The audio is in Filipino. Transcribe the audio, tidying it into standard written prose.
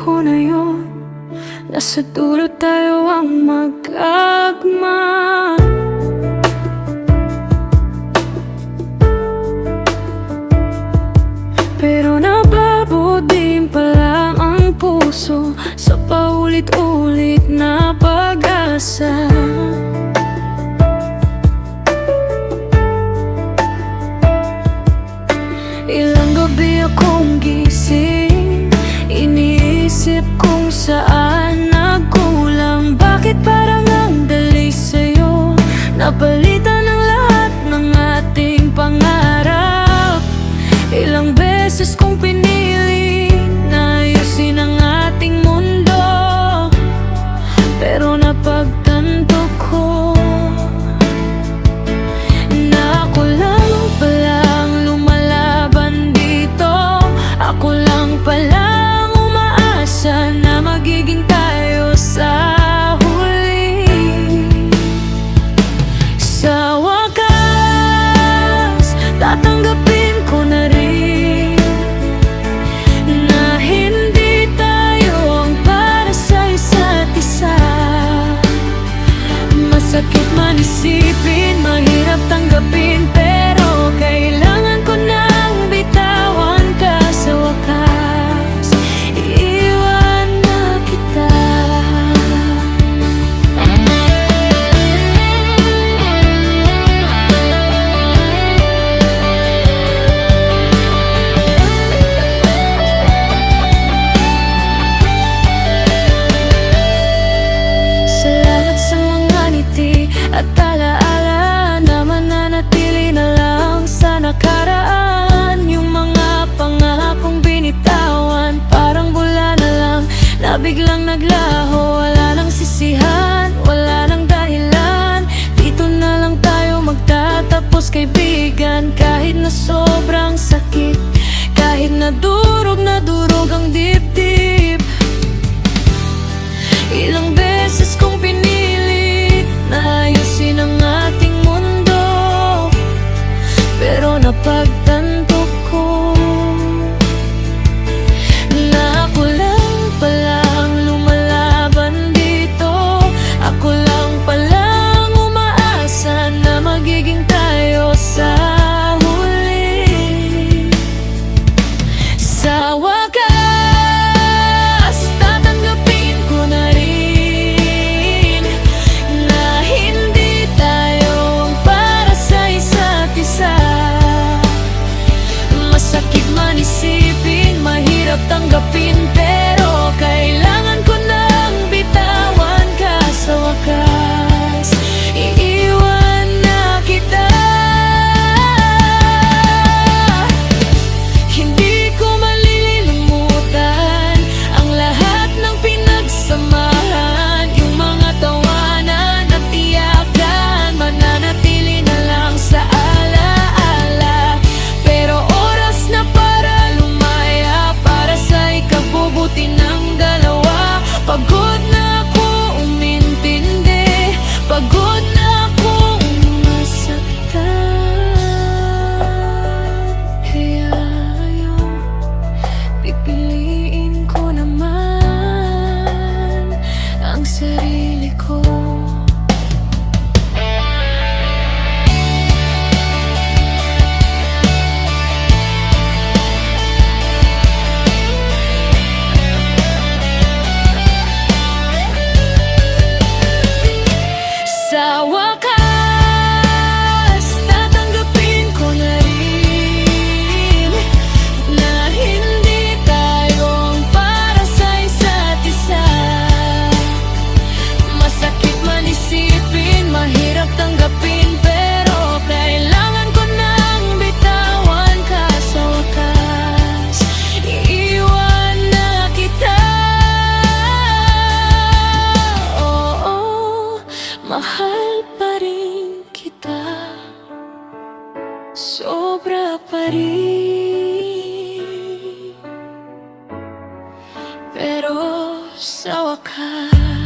ko na yun. Nasa dulo tayo ang magkagma. Pero nabago din pala ang puso sa paulit-ulit na pag-asa. Ilang gabi akong gising, iniisip kung saan nagkulang. Bakit parang ang dali sa'yo napalitan ng lahat ng ating pangarap? Ilang beses kong pinili na ayusin ang ating mundo, pero napagtanto ko na ako lang palang lumalaban dito. Ako lang palang umaasa na magiging tayo sa huli. Sa wakas, tatanggapin ko na rin na hindi tayo ang para sa isa't isa. Masakit man isipin, mahirap tanggapin, pero kailangan ko nang bitawan ka sa wakas. Iiwan na kita. Salamat sa mga ngiti at alaala na mananatili na lang sa nakaraan. Yung mga pangakong binitawan, parang bula na lang na biglang naglaho. Wala nang sisihan, wala nang dahilan. Dito na lang tayo magtatapos, kaibigan. Kahit na sobrang sakit, kahit na durog ang dibdib. Ilang beses kong pinilit na ayusin ang ating mundo, pero napagtanto ko na ako lang palang lumalaban dito. Ako lang palang umaasa na magiging tayo sa huli. Sa wakas, tatanggapin ko na rin na hindi tayo ang para sa isa't isa. Masakit man isipin, mahirap tanggapin, pero kailangan ko nang bitawan ka sa wakas. Iiwan na kita. Hindi ko malilimutan ang lahat ng pinagsamahan. Yung mga tawanan at tiyakan, mananatili na lang sa alaala. Pero oras na para lumaya, para sa ikabubuti ng dalawa. Pagod na ako umintindi, pagod na akong masaktan. Kaya ayaw, pipiliin ko naman ang sarili ko. Sa wakas, tatanggapin ko na rin na hindi tayo ang para sa isa't isa. Masakit man isipin, mahirap tanggapin, pero kailangan ko nang bitawan ka sa wakas. Iiwan na kita. Oo, mahal pa rin kita, sobra pa rin, pero sa wakas